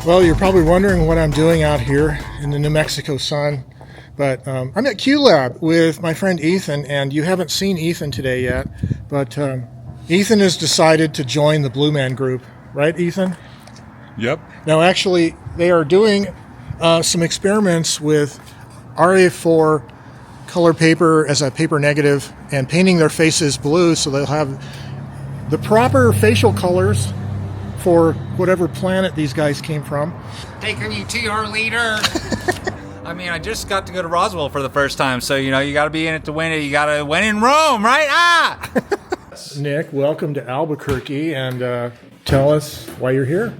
Well, you're probably wondering what I'm doing out here in the New Mexico sun, but I'm at QLab with my friend Ethan, and you haven't seen Ethan today yet, but Ethan has decided to join the Blue Man group, right, Ethan? Yep. Now, actually, they are doing some experiments with RA4 color paper as a paper negative and painting their faces blue so they'll have the proper facial colors for whatever planet these guys came from. Taking you to your leader. I mean, I just got to go to Roswell for the first time, so, you got to be in it to win it. You got to win in Rome, right? Ah! Nick, welcome to Albuquerque, and tell us why you're here.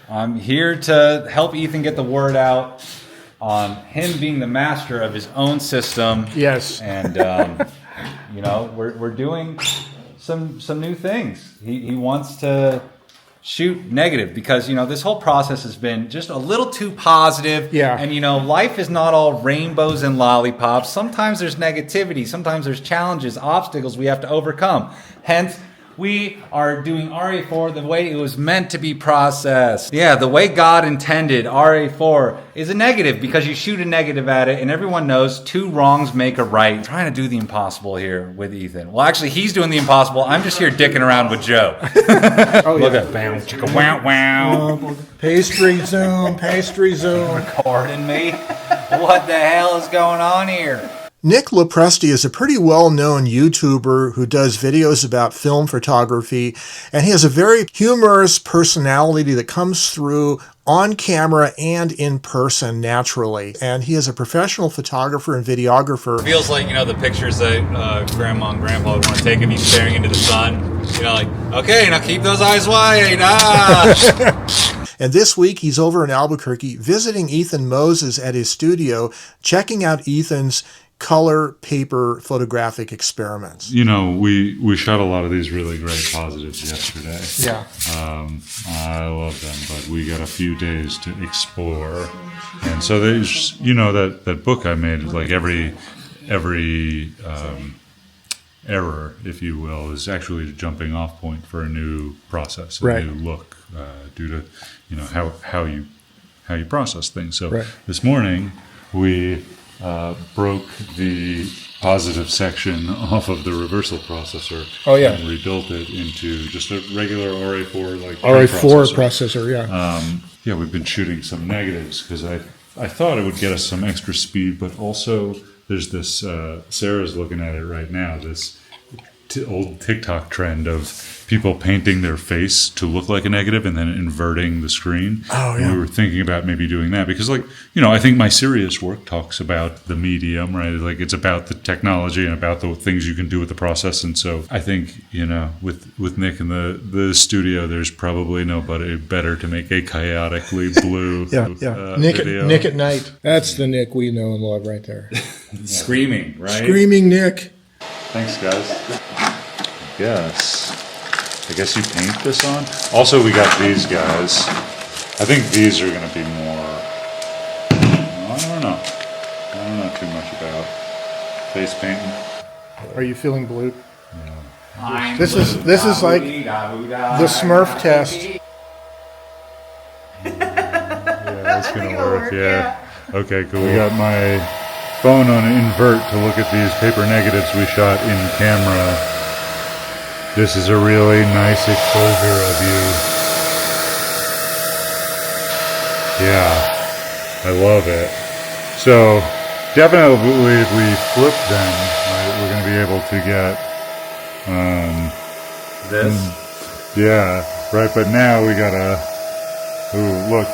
I'm here to help Ethan get the word out on him being the master of his own system. Yes. And, we're doing some new things. He wants to shoot negative because, this whole process has been just a little too positive. Yeah. And, life is not all rainbows and lollipops. Sometimes there's negativity. Sometimes there's challenges, obstacles we have to overcome. Hence, we are doing RA4 the way it was meant to be processed. Yeah, the way God intended. RA4 is a negative because you shoot a negative at it, and everyone knows 2 wrongs make a right. I'm trying to do the impossible here with Ethan. Well, actually, he's doing the impossible. I'm just here dicking around with Joe. Look at bam, chicka, wow, wow. Pastry zoom. Pardon me. What the hell is going on here? Nick LoPresti is a pretty well-known YouTuber who does videos about film photography, and he has a very humorous personality that comes through on camera and in person naturally. And he is a professional photographer and videographer. Feels like, the pictures that Grandma and Grandpa would want to take of me staring into the sun. Okay, now keep those eyes wide. Ah! And this week he's over in Albuquerque visiting Ethan Moses at his studio, checking out Ethan's color paper photographic experiments. We shot a lot of these really great positives yesterday. Yeah. I love them, but we got a few days to explore. And so there's, that book I made, like every error, if you will, is actually a jumping off point for a new process, a new look, due to, how you process things. So This morning we broke the positive section off of the reversal processor. And rebuilt it into just a regular RA4 RA4 processor. We've been shooting some negatives because I thought it would get us some extra speed, but also there's this Sarah's looking at it right now, this old TikTok trend of people painting their face to look like a negative and then inverting the screen. And we were thinking about maybe doing that because, I think my serious work talks about the medium, right? Like it's about the technology and about the things you can do with the process. And so I think, with Nick in the studio, there's probably nobody better to make a chaotically blue Nick at night. That's the Nick we know and love right there. Screaming, right? Screaming Nick. Thanks, guys. I guess you paint this on. Also, we got these guys. I think these are going to be more. I don't know too much about face painting. Are you feeling blue? Yeah. This is like the Smurf test. Yeah, that's going to work. Yeah. Okay, cool. We got my phone on invert to look at these paper negatives we shot in camera. This is a really nice exposure of you. Yeah, I love it. So definitely if we flip them, right, we're going to be able to get this. Yeah, right, but now we got to, look,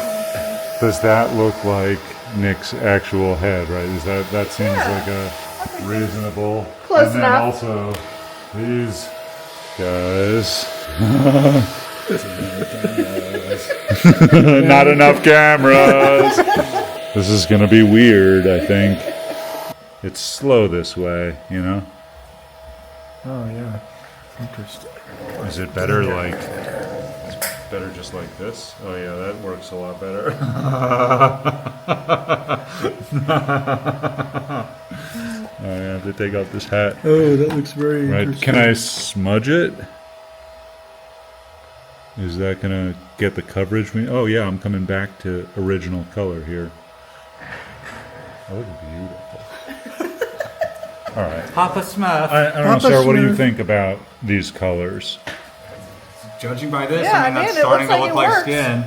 does that look like Nick's actual head, right? That seems like a reasonable. Close and enough. then also these guys. Not enough cameras. This is gonna be weird, I think. It's slow this way, Oh yeah, interesting. Is it better like? Better just like this? Oh yeah, that works a lot better. I have to take off this hat. Oh, that looks very Right? interesting. Can I smudge it? Is that gonna get the coverage? Oh yeah, I'm coming back to original color here. Oh, look beautiful. All right. Papa Smurf. I don't know, Papa Sarah. What do you Smurf. think about these colors? Judging by this, Yeah, I mean, that's man, it starting looks to like look it like works. skin.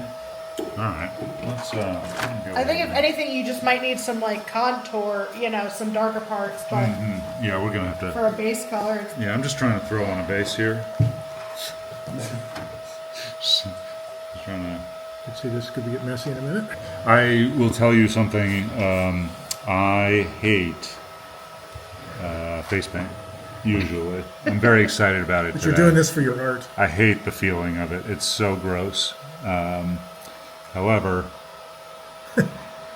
All right. Let's. I think if anything, you just might need some like contour, you know, some darker parts, but Yeah, we're gonna have to. for a base color, it's Yeah, I'm just trying to throw on a base here. Just trying to. Let's see, this could get messy in a minute. I will tell you something. I hate face paint. Usually, I'm very excited about it. But you're today. doing this for your art. I hate the feeling of it. It's so gross. However,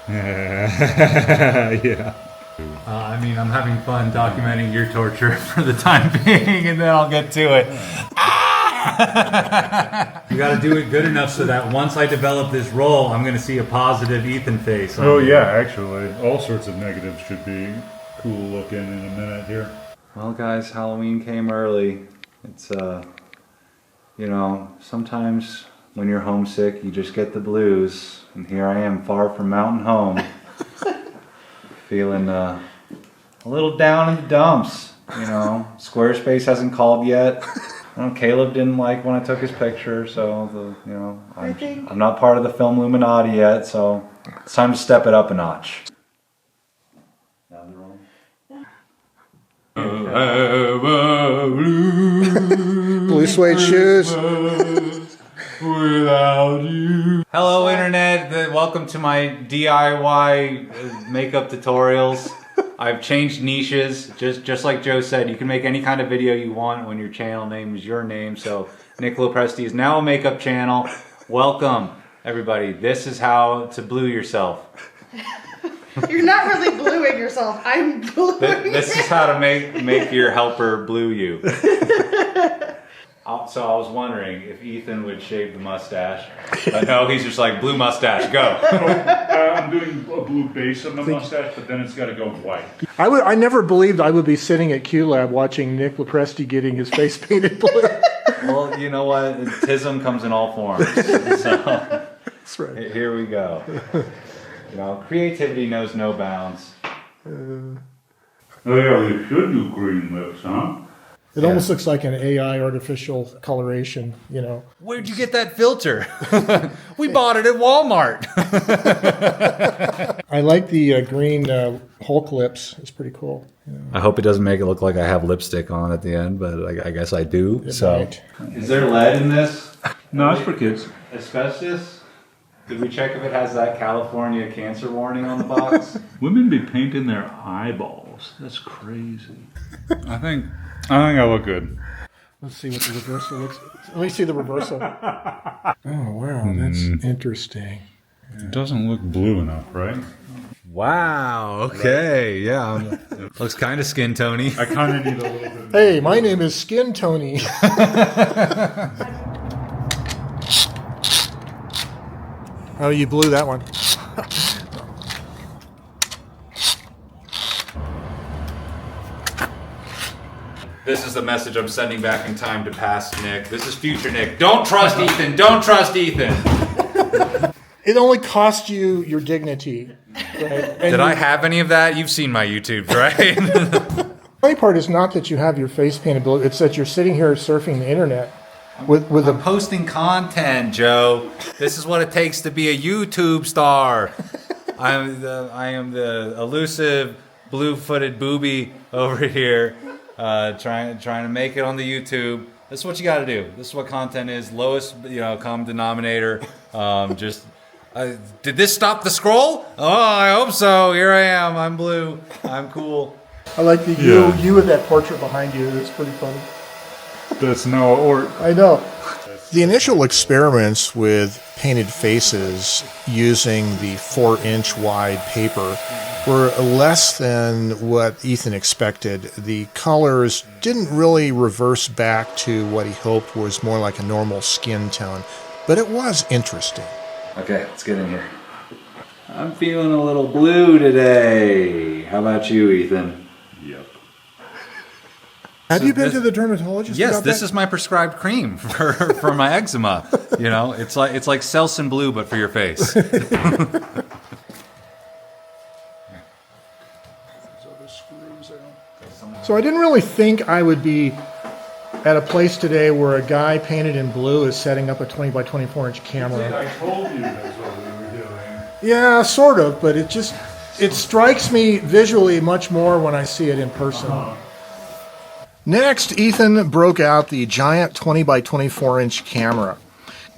yeah. I mean, I'm having fun documenting your torture for the time being, and then I'll get to it. You got to do it good enough so that once I develop this role, I'm going to see a positive Ethan face. Oh yeah, actually, all sorts of negatives should be cool looking in a minute here. Well, guys, Halloween came early. It's you know, sometimes when you're homesick, you just get the blues, and here I am, far from mountain home, feeling a little down in the dumps. You know, Squarespace hasn't called yet. Caleb didn't like when I took his picture, so you know, I'm not part of the film Illuminati yet, so it's time to step it up a notch. Blue suede shoes. Without you. Hello, internet. Welcome to my DIY makeup tutorials. I've changed niches, just like Joe said. You can make any kind of video you want when your channel name is your name. So Nick LoPresti is now a makeup channel. Welcome, everybody. This is how to blue yourself. you're not really bluing yourself. I'm bluing. This is how to make your helper blue you. So I was wondering if Ethan would shave the mustache. But no, he's just like, blue mustache, go. I'm doing a blue base on my mustache, but then it's got to go white. I never believed I would be sitting at QLab watching Nick LoPresti getting his face painted blue. Well, you know what? Tism comes in all forms. So That's right. here we go. You know, creativity knows no bounds. Oh yeah, we should do green lips, huh? It almost looks like an AI artificial coloration, you know. Where'd you get that filter? We bought it at Walmart. I like the green Hulk lips. It's pretty cool. You know. I hope it doesn't make it look like I have lipstick on at the end, but I guess I do. It So, might. is there lead in this? No, it's for kids. Asbestos? Did we check if it has that California cancer warning on the box? Women be painting their eyeballs. That's crazy. I think I look good. Let's see what the reversal looks like. Let me see the reversal. Oh, wow. That's interesting. It doesn't look blue enough, right? Wow. Okay. Yeah. Looks kind of skin tony. I kind of need a little bit. Hey, my name is Skin Tony. Oh, you blew that one. This is the message I'm sending back in time to past Nick. This is future Nick. Don't trust Ethan. Don't trust Ethan. It only cost you your dignity. Right? And Did I have any of that? You've seen my YouTube, right? The funny part is not that you have your face painted blue. It's that you're sitting here surfing the internet with a Posting content, Joe. This is what it takes to be a YouTube star. I am the elusive blue-footed booby over here, trying to make it on the YouTube. This is what you got to do. This is what content is. Lowest, common denominator. Did this stop the scroll? Oh, I hope so. Here I am. I'm blue. I'm cool. I like the you with that portrait behind you. It's pretty funny. That's no or. I know. The initial experiments with painted faces using the 4-inch wide paper were less than what Ethan expected. The colors didn't really reverse back to what he hoped was more like a normal skin tone, but it was interesting. Okay, let's get in here. I'm feeling a little blue today. How about you, Ethan? Yep. Have you been to the dermatologist? Yes, about this that? is my prescribed cream for my eczema. You know, it's like Selsun Blue, but for your face. So I didn't really think I would be at a place today where a guy painted in blue is setting up a 20 by 24 inch camera. I told you that's what we were doing. Yeah, sort of, but it strikes me visually much more when I see it in person. Next, Ethan broke out the giant 20 by 24 inch camera.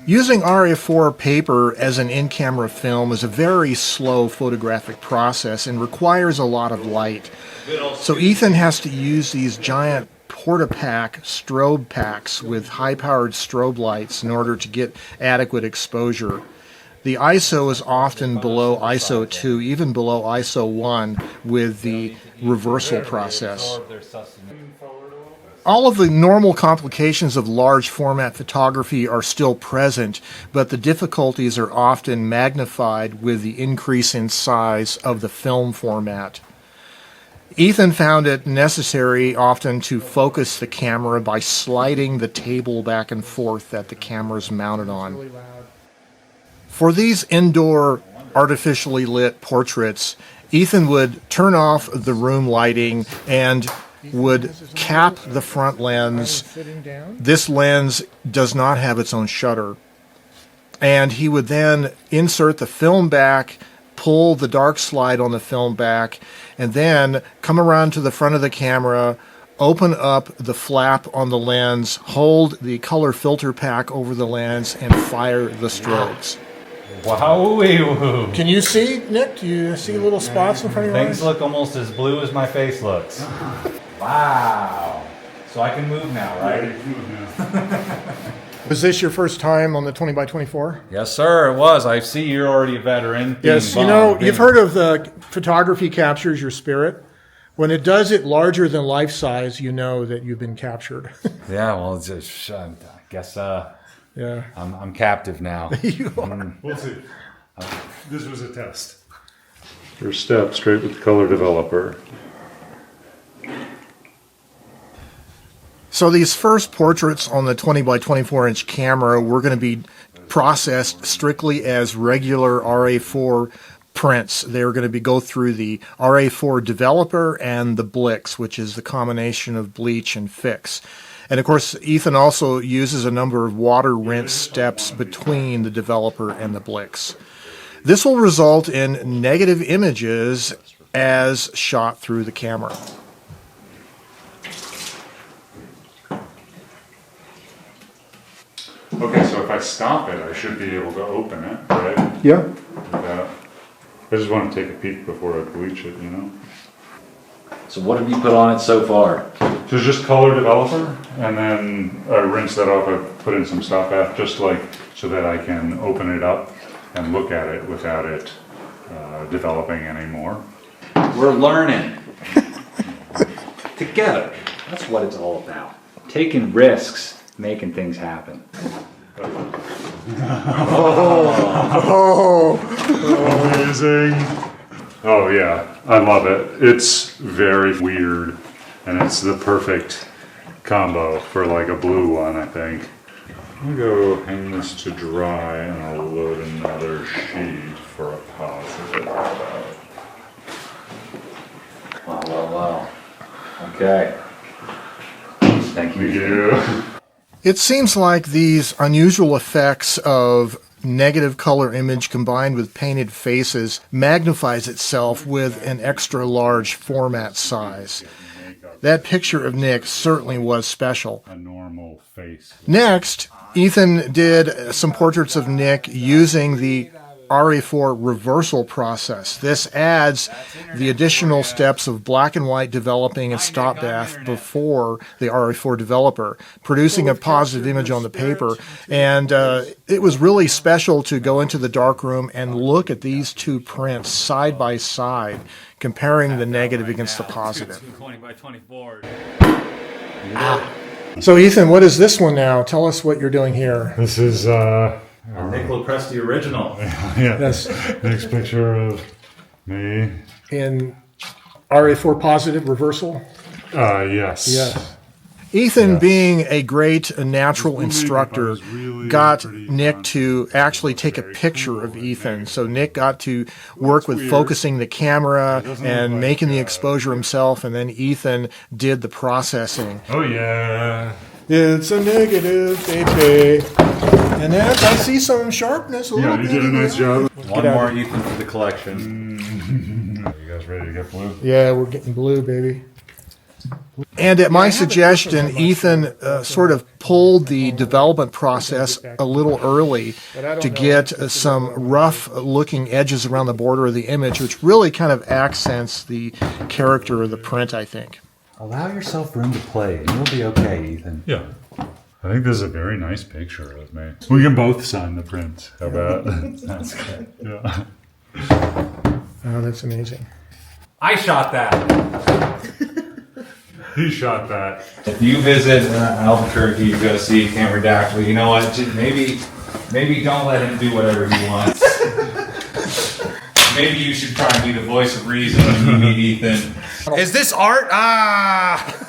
Using RA4 paper as an in-camera film is a very slow photographic process and requires a lot of light. So Ethan has to use these giant Portapack strobe packs with high-powered strobe lights in order to get adequate exposure. The ISO is often below ISO 2, even below ISO 1 with the reversal process. All of the normal complications of large format photography are still present, but the difficulties are often magnified with the increase in size of the film format. Ethan found it necessary often to focus the camera by sliding the table back and forth that the camera is mounted on. For these indoor artificially lit portraits, Ethan would turn off the room lighting and would cap the front lens. This lens does not have its own shutter. And he would then insert the film back, pull the dark slide on the film back, and then come around to the front of the camera, open up the flap on the lens, hold the color filter pack over the lens, and fire the strobes. Wow-wee-woo. Can you see, Nick? Do you see little spots in front of your Things eyes? look almost as blue as my face looks. Wow. So I can move now, right? Was this your first time on the 20 by 24? Yes, sir, it was. I see you're already a veteran. Yes, Bing you know, bong, you've bing. heard of the photography captures your spirit. When it does it larger than life size, you know that you've been captured. Yeah, well, it's I guess Yeah. I'm captive now. You are. We'll see. This was a test. First step, straight with the color developer. So these first portraits on the 20 by 24 inch camera were going to be processed strictly as regular RA4 prints. They were going to go through the RA4 developer and the Blix, which is the combination of bleach and fix. And of course, Ethan also uses a number of water rinse steps between the developer and the Blix. This will result in negative images as shot through the camera. Okay, so if I stop it, I should be able to open it, right? Yeah. I just want to take a peek before I bleach it, you know? So what have you put on it so far? So just color developer, and then I rinse that off. I put in some stop bath, just like so that I can open it up and look at it without it developing anymore. We're learning together. That's what it's all about. Taking risks, making things happen. Amazing. Oh yeah, I love it. It's very weird, and it's the perfect combo for like a blue one, I think. I'm gonna go hang this to dry, and I'll load another sheet for a positive. Wow. Okay. Thank Thank you. you. It seems like these unusual effects of negative color image combined with painted faces magnifies itself with an extra large format size. That picture of Nick certainly was special. A normal face. Next, Ethan did some portraits of Nick using the RA4 reversal process. This adds the additional steps of black and white developing and stop bath before the RA4 developer, producing a positive image on the paper. And it was really special to go into the darkroom and look at these two prints side by side, comparing the negative against the positive. 20 by 24. So Ethan, what is this one now? Tell us what you're doing here. This is Nick LoPresti original. yeah. Yes. Next picture of me. In RA4 positive reversal. Yes. Yes. Ethan, being a great natural instructor, got Nick to actually take a picture of Ethan. So Nick got to work with focusing the camera and making the exposure himself, and then Ethan did the processing. Oh yeah. It's a negative, baby. And then I see some sharpness a little Yeah, bit. you did a nice job. One more Ethan for the collection. You guys ready to get blue? Yeah, we're getting blue, baby. And at my suggestion, Ethan sort of pulled the development process a little early to get some rough-looking edges around the border of the image, which really kind of accents the character of the print, I think. Allow yourself room to play, and you'll be okay, Ethan. Yeah. I think this is a very nice picture of me. We can both sign the print. How about? That's good. Yeah. Oh, that's amazing. I shot that. He shot that. If you visit Albuquerque, you go see Cameradactyl. You know what? Just maybe don't let him do whatever he wants. Maybe you should try and be the voice of reason when you meet Ethan. Is this art? Ah!